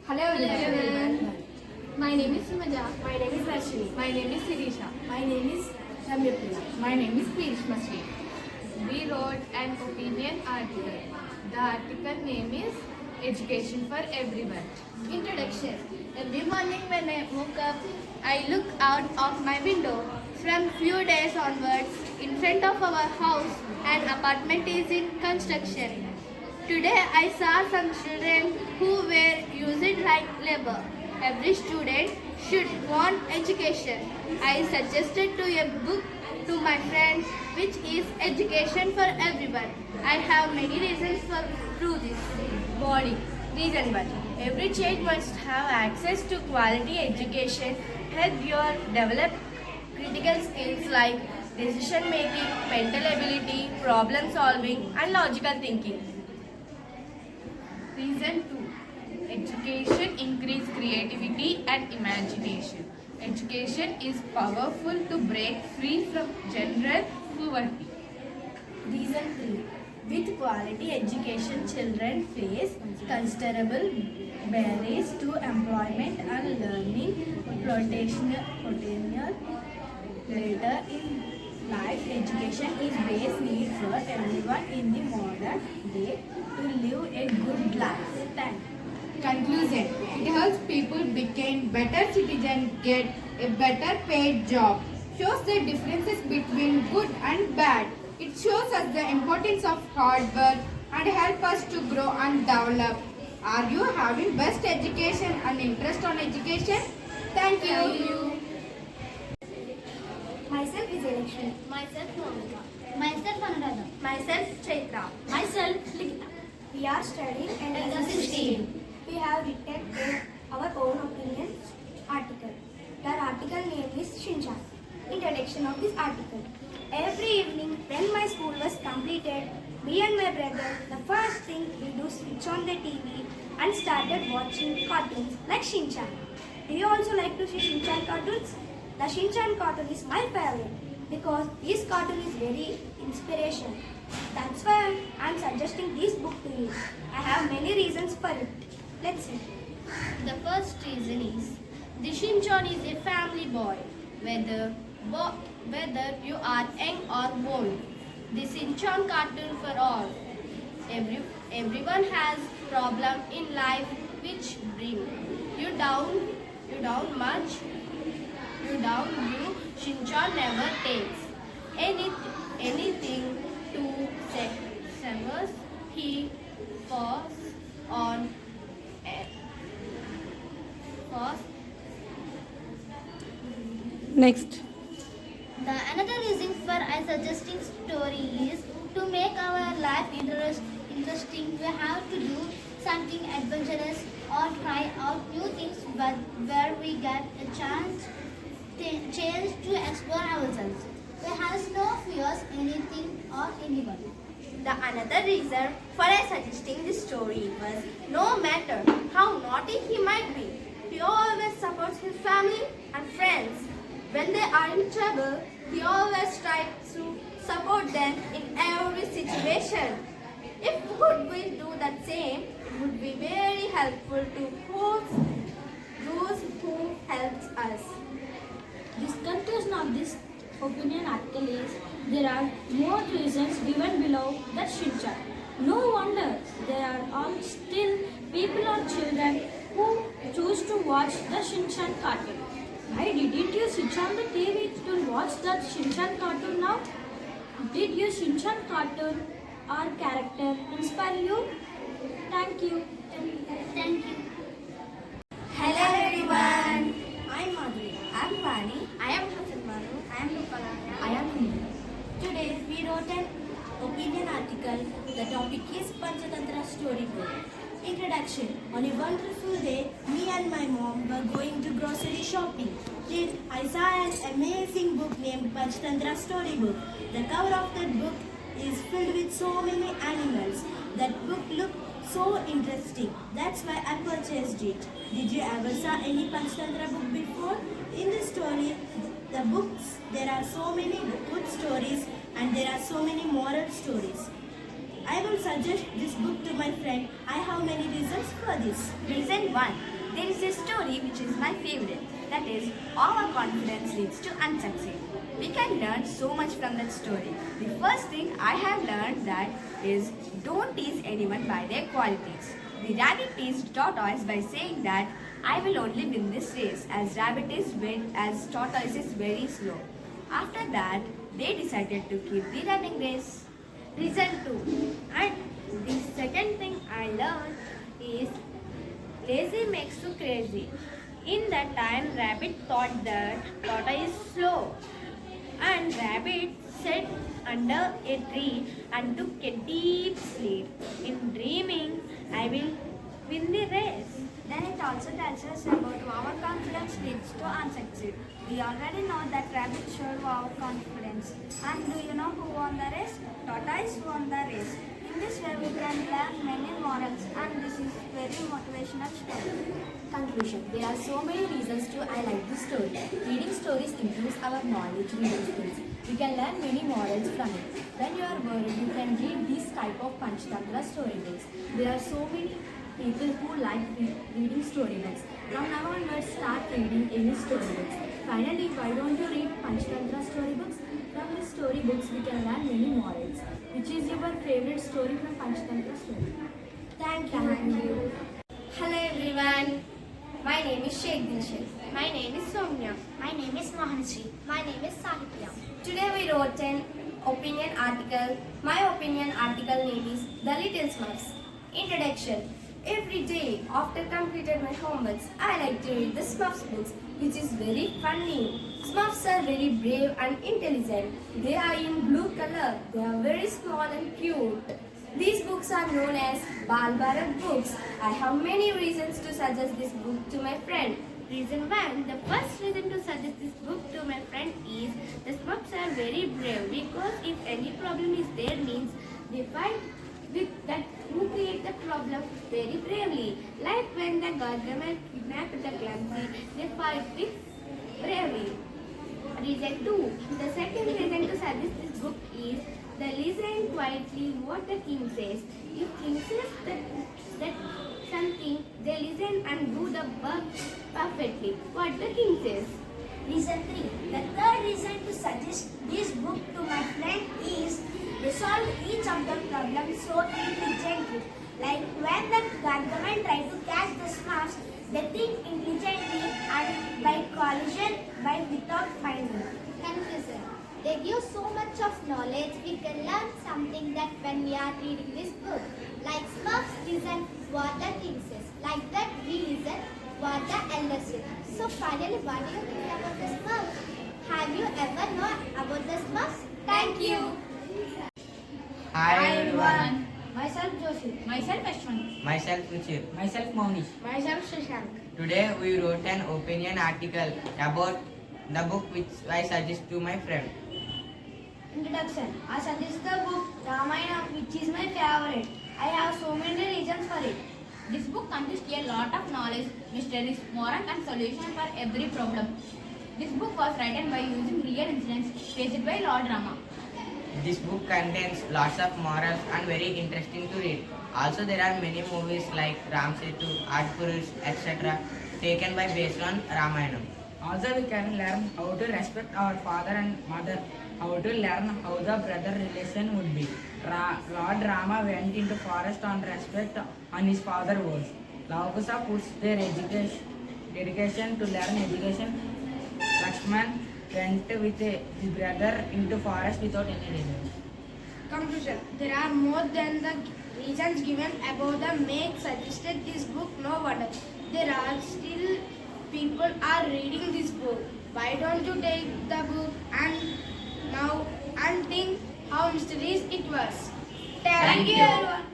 Hello everyone. My name is Sumaja. My name is Rashmi. My name is Sirisha. My name is Ramyapriya. My name is Pirishma Sri. We wrote an opinion article. The article name is Education for Everyone. Introduction. Every morning when I woke up, I look out of my window. From few days onwards, in front of our house, an apartment is in construction. Today I saw some children who were used like labor. Every student should want education. I suggested to a book to my friends which is Education for Everyone. I have many reasons for prove this. Body. Reason 1. Every child must have access to quality education. Help your develop critical skills like decision making, mental ability, problem solving and logical thinking. Reason 2. Education increase creativity and imagination. Education is powerful to break free from general poverty. Reason 3. With quality education, children face considerable barriers to employment and learning potential. Later in life, education is base need for everyone in the modern day to live a good life. Thank you. Conclusion. It helps people become better citizens, get a better paid job, shows the differences between good and bad. It shows us the importance of hard work and help us to grow and develop. Are you having best education and interest on education? Thank you. Myself is Election. Myself Monica. Myself Anuradha. Myself Chaitra. Myself Likita. We are studying in ELGA-16. We have written our own opinion article. The article name is Shinchan. Introduction of this article. Every evening when my school was completed, me and my brother, the first thing we do switch on the TV and started watching cartoons like Shinchan. Do you also like to see Shinchan cartoons? The Shinchan cartoon is my favorite because this cartoon is very inspiration. That's why I am suggesting this book to you. I have many reasons for it. Let's see. The first reason is the Shinchan is a family boy, whether you are young or old. The Shinchan cartoon for all. Everyone has problem in life which bring you down much. You Shinchan never takes anything to severs. He falls on first. Next. The another reason for I suggesting story is to make our life interesting. We have to do something adventurous or try out new things, but where we get a chance to explore ourselves. We have no fears anything or anyone. The another reason for I suggesting this story was no matter how naughty he might be, he always supports his family and friends. When they are in trouble, he always tries to support them in every situation. If would we do that same, it would be very helpful to those who helps us. This conclusion of this opinion article is there are more reasons given below that Shinchan. No wonder there are all still people or children who choose to watch the Shinchan cartoon. Why didn't you switch on the TV to watch that Shinchan cartoon now? Did your Shinchan cartoon or character inspire you? Thank you. Thank you. Hello everyone. I'm Madhuri. I'm Vani. I am Hasan Banu. I am Rupalanya. I am Hindu. Today we wrote an opinion article. The topic is Panchatantra storybook. Introduction. On a wonderful day, me and my mom were going to grocery shopping. Then I saw an amazing book named Panchatantra storybook. The cover of that book is filled with so many animals. That book looked so interesting. That's why I purchased it. Did you ever saw any Panchatantra book before? In the story, the books, there are so many good stories and there are so many moral stories. I will suggest this book to my friend. I have many reasons for this. Reason 1. There is a story which is my favorite. That is, overconfidence leads to unsuccess. We can learn so much from that story. The first thing I have learned that is, don't tease anyone by their qualities. The rabbit teased tortoise by saying that I will only win this race as tortoise is very slow. After that, they decided to keep the running race. Reason 2. And the second thing I learned is lazy makes you crazy. In that time, rabbit thought that tortoise is slow. And rabbit sat under a tree and took a deep sleep. In dreaming, I will win the race. Then it also tells us about overconfidence leads to unsuccess. We already know that rabbit showed overconfidence. And do you know who won the race? Tortoise won the race. In this way we can learn many morals and this is very motivational story. Conclusion. There are so many reasons to I like this story. Reading stories improves our knowledge, reading skills. We can learn many morals from it. When you are worried, you can read this type of Panchtantra storybooks. There are so many people who like reading storybooks. From now onwards, start reading any storybooks. Finally, why don't you read Panchtantra storybooks? From these storybooks, we can learn many morals. Which is your favorite story from Panchtantra story? Thank you. Hello everyone. My name is Sheikh Dilshan. My name is Soumya. My name is Mahanshi. My name is Sahitya. Today we wrote an opinion article. My opinion article name is The Little Smurfs. Introduction. Every day after completed my homeworks, I like to read the Smurfs books, which is very funny. Smurfs are very brave and intelligent. They are in blue color. They are very small and cute. These books are known as Bal Bharat books. I have many reasons to suggest this book to my friend. Reason 1. The first reason to suggest this book to my friend is the Smurfs are very brave because if any problem is there means they fight with that who create the problem very bravely. Like when the Gargamel kidnapped the clumsy, they fight with bravery. Reason 2. The second reason to suggest this book is the listen quietly what the king says. If king says that something, they listen and do the work perfectly. What the king says. Reason 3. The third reason to suggest this book to my friend is they solve each of the problems so intelligently. Like when the Gargamel try to catch the Smurfs, they think intelligently and by collision without finding. Conclusion. They give so much of knowledge, we can learn something that when we are reading this book. Like Smurfs listen what the king says. Like that we listen what the elders say. So finally, what do you think about the Smurfs? Have you ever known about the Smurfs? Thank you. Hi everyone. Myself Joshi. Myself Ashwin. Myself Ruchir. Myself Monish. Myself Shashank. Today we wrote an opinion article about the book which I suggest to my friend. Introduction. I suggest the book Ramayana, which is my favorite. I have so many reasons for it. This book contains a lot of knowledge, mysteries, moral and solution for every problem. This book was written by using real incidents faced by Lord Rama. This book contains lots of morals and very interesting to read. Also there are many movies like Ram Setu, Adpurush, etc. taken by based on Ramayana. Also we can learn how to respect our father and mother, how to learn how the brother relation would be. Lord Rama went into forest on respect on his father's words. Laukusa puts their dedication to learn education. Lakshman went with his brother into forest without any reason. Conclusion. There are more than the reasons given above the make suggested this book. No wonder. There are still people are reading this book. Why don't you take the book and think how mysterious it was? Thank you everyone.